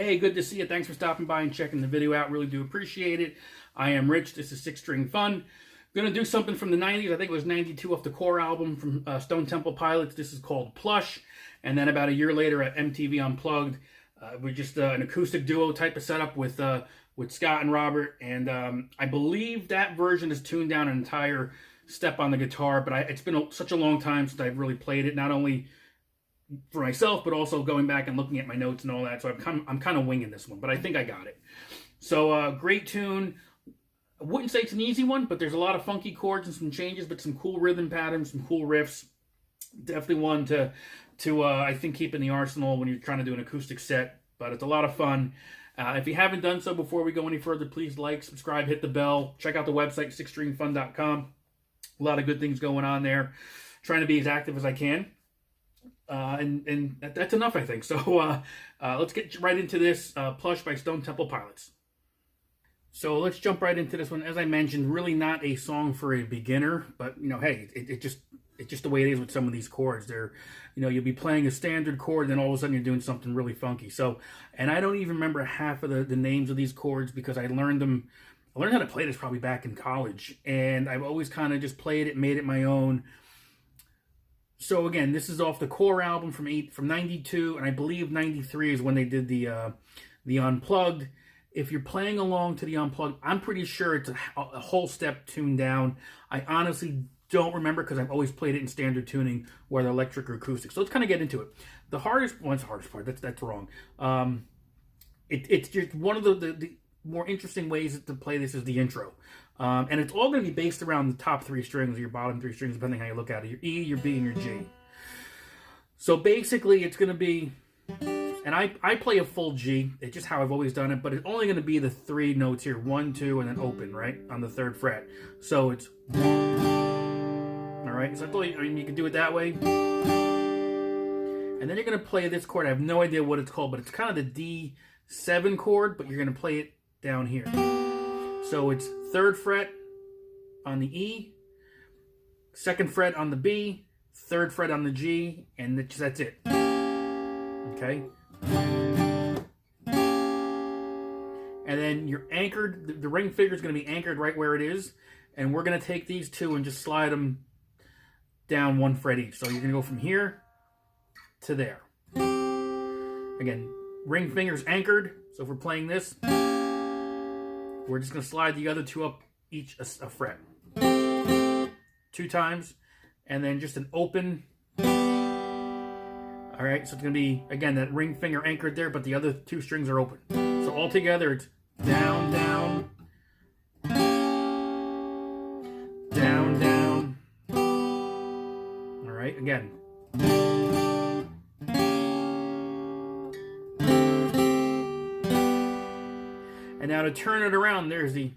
Hey, good to see you. Thanks for stopping by and checking the video out. Really do appreciate it. I am Rich. This is 6-String Fun. Going to do something from the 90s. I think it was 92 off the Core album from Stone Temple Pilots. This is called Plush. And then about a year later at MTV Unplugged, we're just an acoustic duo type of setup with Scott and Robert. And I believe that version is tuned down an entire step on the guitar. But it's been such a long time since I've really played it. Not only for myself, but also going back and looking at my notes and all that. So I'm kind of winging this one, but I think I got it. So great tune. I wouldn't say it's an easy one, but there's a lot of funky chords and some changes, but some cool rhythm patterns, some cool riffs. Definitely one to I think keep in the arsenal when you're trying to do an acoustic set, but it's a lot of fun. If you haven't done so before we go any further, please like, subscribe, hit the bell. Check out the website, 6stringfun.com. A lot of good things going on there. Trying to be as active as I can. And that's enough, I think. So let's get right into this. Plush by Stone Temple Pilots. So let's jump right into this one. As I mentioned, really not a song for a beginner, but you know, hey, it's just the way it is with some of these chords. They're, you know, you'll be playing a standard chord, and then all of a sudden you're doing something really funky. So, and I don't even remember half of the names of these chords because I learned how to play this probably back in college, and I've always kind of just played it, made it my own. So again, this is off the Core album from 92, and I believe 93 is when they did the Unplugged. If you're playing along to the Unplugged, I'm pretty sure it's a whole step tuned down. I honestly don't remember because I've always played it in standard tuning, whether electric or acoustic. So let's kind of get into it. The hardest part. That's wrong. It's just one of the more interesting ways to play this is the intro. And it's all going to be based around the top three strings, or your bottom three strings, depending how you look at it. Your E, your B, and your G. So basically, it's going to be, and I play a full G. It's just how I've always done it, but it's only going to be the three notes here. 1, 2, and then open, right? On the 3rd fret. So it's, all right? So I mean, you can do it that way. And then you're going to play this chord. I have no idea what it's called, but it's kind of the D7 chord, but you're going to play it down here. So it's 3rd fret on the E, 2nd fret on the B, 3rd fret on the G, and that's it. Okay? And then you're anchored, the ring finger is going to be anchored right where it is, and we're going to take these two and just slide them down 1 fret each. So you're going to go from here to there. Again, ring finger's anchored, so if we're playing this, we're just going to slide the other two up each a fret. 2 times. And then just an open. Alright, so it's going to be, again, that ring finger anchored there, but the other 2 strings are open. So all together, it's down, down. Down, down. Alright, again. And now to turn it around, there's the...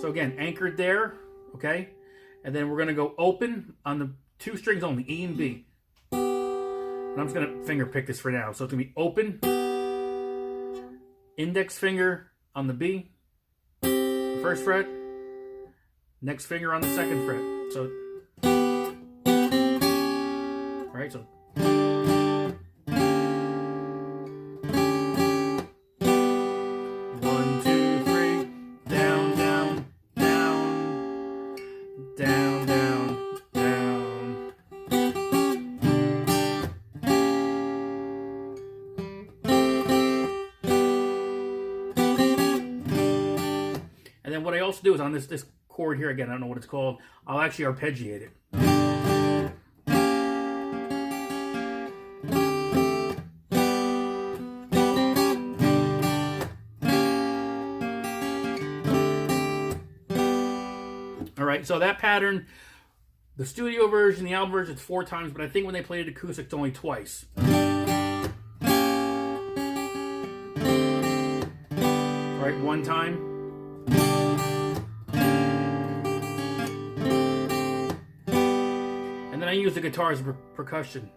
So again, anchored there, okay? And then we're going to go open on the 2 strings only, E and B. And I'm just going to finger pick this for now. So it's going to be open, index finger on the B, 1st fret, next finger on the 2nd fret. So, all right, so... And then what I also do is on this chord here, again, I don't know what it's called, I'll actually arpeggiate it. All right, so that pattern, the studio version, the album version, it's 4 times, but I think when they played it acoustic, it's only twice. All right, 1 time. And then I use the guitar as percussion.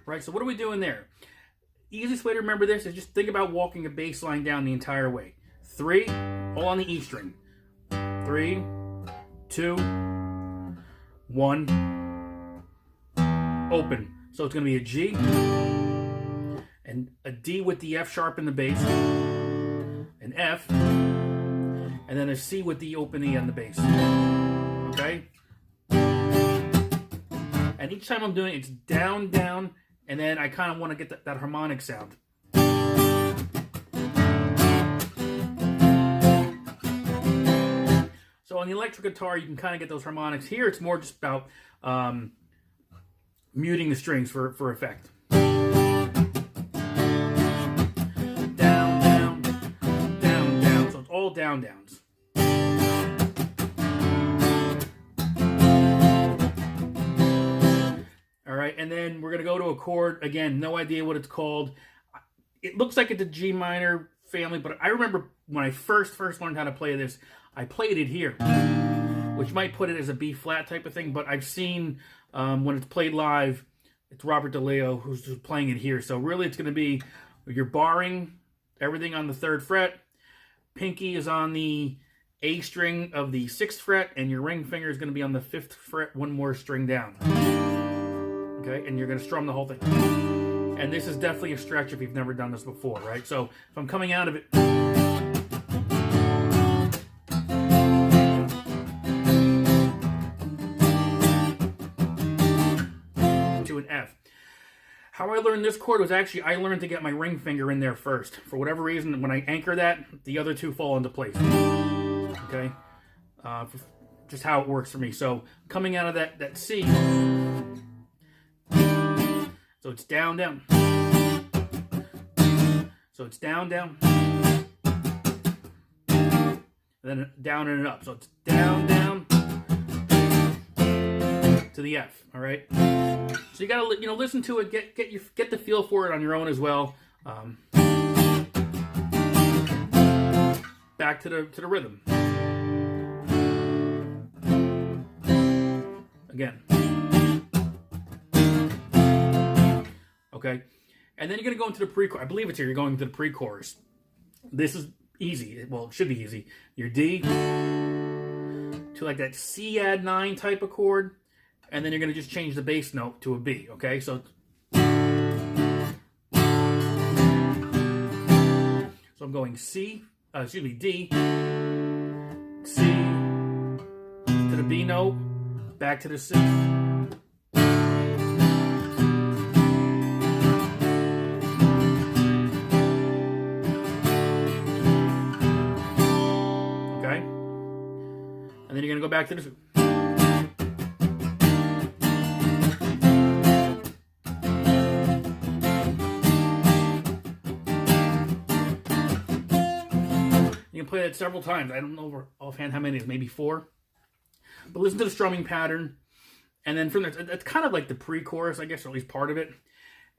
Right, so what are we doing there? Easiest way to remember this is just think about walking a bass line down the entire way. 3, all on the E string. 3, 2, 1, open. So it's going to be a G, and a D with the F sharp in the bass, an F, and then a C with the open E on the bass. Okay? And each time I'm doing it, it's down, down, and then I kind of want to get that harmonic sound. So on the electric guitar, you can kind of get those harmonics. Here, it's more just about muting the strings for effect. Down, down, down, down. So it's all down, downs. All right, and then we're going to go to a chord. Again, no idea what it's called. It looks like it's a G minor family, but I remember when I first learned how to play this, I played it here, which might put it as a B flat type of thing, but I've seen when it's played live, it's Robert DeLeo who's just playing it here. So really it's going to be, you're barring everything on the 3rd fret, pinky is on the A string of the 6th fret, and your ring finger is going to be on the 5th fret, one more string down. Okay, and you're going to strum the whole thing. And this is definitely a stretch if you've never done this before, right? So if I'm coming out of it, to an F. How I learned this chord was actually, I learned to get my ring finger in there first. For whatever reason, when I anchor that, the other two fall into place. Okay? Just how it works for me. So coming out of that C, so it's down, down. So it's down, down. And then down and up. So it's down, down to the F. All right. So you gotta listen to it, get the feel for it on your own as well. Back to the rhythm. Again. Okay, and then you're going to go into the pre-chorus. I believe it's here. You're going into the pre-chorus. This is easy. Well, it should be easy. Your D to like that C add 9 type of chord, and then you're going to just change the bass note to a B. Okay, so I'm going D, C to the B note, back to the C. And then you're going to go back to this. You can play that several times. I don't know offhand how many it is, maybe 4. But listen to the strumming pattern. And then from there, it's kind of like the pre-chorus, I guess, or at least part of it.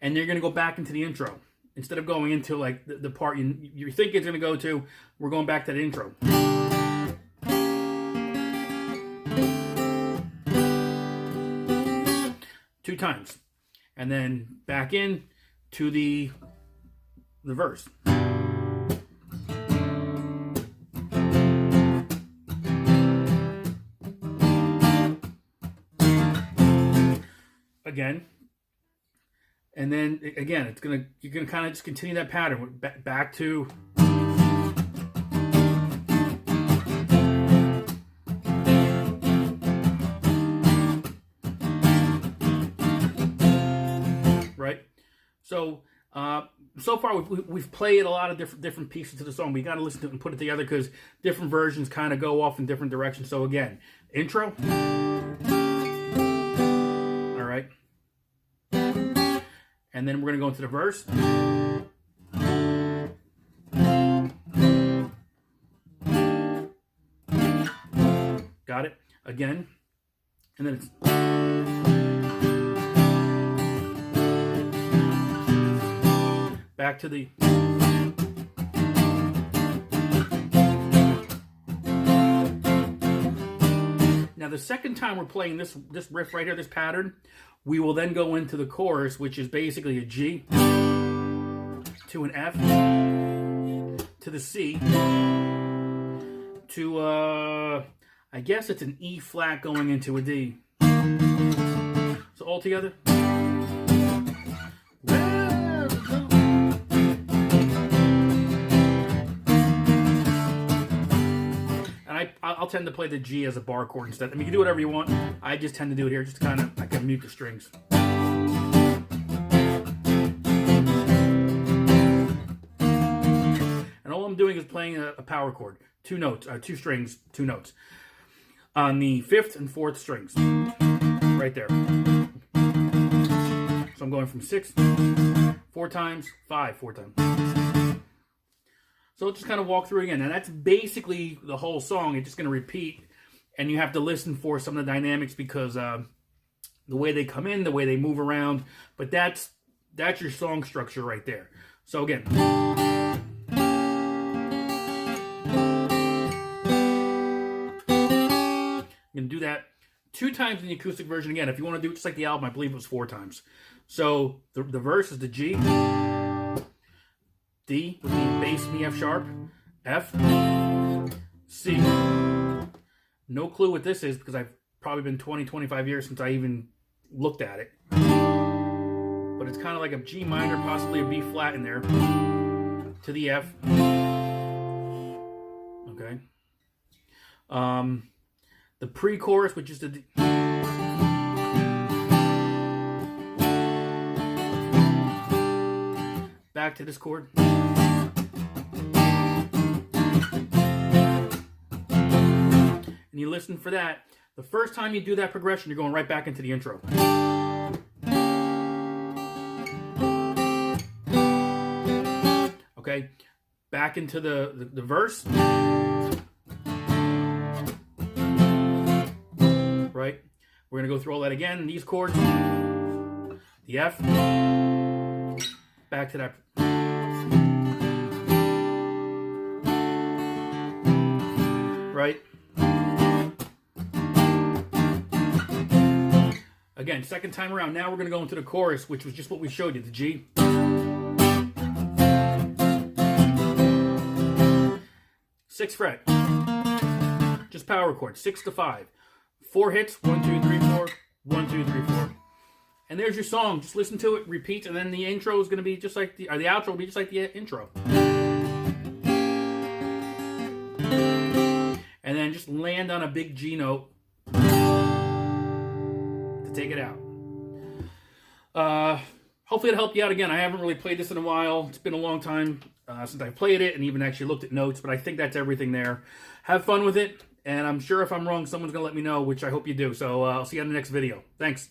And you're going to go back into the intro. Instead of going into like the part you think it's going to go to, we're going back to the intro. 2 times, and then back in to the verse. Again, and then again, you're gonna kind of just continue that pattern back to. So far we've played a lot of different pieces to the song. We got to listen to it and put it together because different versions kind of go off in different directions. So again, intro. All right. And then we're going to go into the verse. Got it? Again. And then it's... back to the... Now the second time we're playing this riff right here, this pattern, we will then go into the chorus, which is basically a G to an F to the C to I guess it's an E flat going into a D. So all together. And I'll tend to play the G as a bar chord instead. I mean, you can do whatever you want. I just tend to do it here, just kind of, I can mute the strings. And all I'm doing is playing a power chord. 2 notes, 2 strings, 2 notes. On the 5th and 4th strings. Right there. So I'm going from 6, 4 times, 5, 4 times. So let's just kind of walk through it again. And that's basically the whole song. It's just going to repeat. And you have to listen for some of the dynamics because the way they come in, the way they move around. But that's your song structure right there. So again. I'm going to do that 2 times in the acoustic version again. If you want to do it just like the album, I believe it was 4 times. So the verse is the G, D with the bass in the F sharp, F, C. No clue what this is because I've probably been 20, 25 years since I even looked at it. But it's kind of like a G minor, possibly a B flat in there, to the F. Okay. The pre-chorus, which is the D. Back to this chord. And you listen for that. The first time you do that progression, you're going right back into the intro. Okay, back into the verse. Right? We're going to go through all that again. These chords. The F. Back to that. Right? Again, second time around. Now we're going to go into the chorus, which was just what we showed you. The G. 6th fret. Just power chord. 6 to 5. 4 hits. 1, 2, 3, 4. 1, 2, 3, 4. And there's your song. Just listen to it, repeat, and then the intro is going to be just like the outro will be just like the intro. And then just land on a big G note to take it out. Hopefully it'll help you out. Again, I haven't really played this in a while. It's been a long time since I played it and even actually looked at notes, but I think that's everything there. Have fun with it, and I'm sure if I'm wrong, someone's going to let me know, which I hope you do. So I'll see you on the next video. Thanks.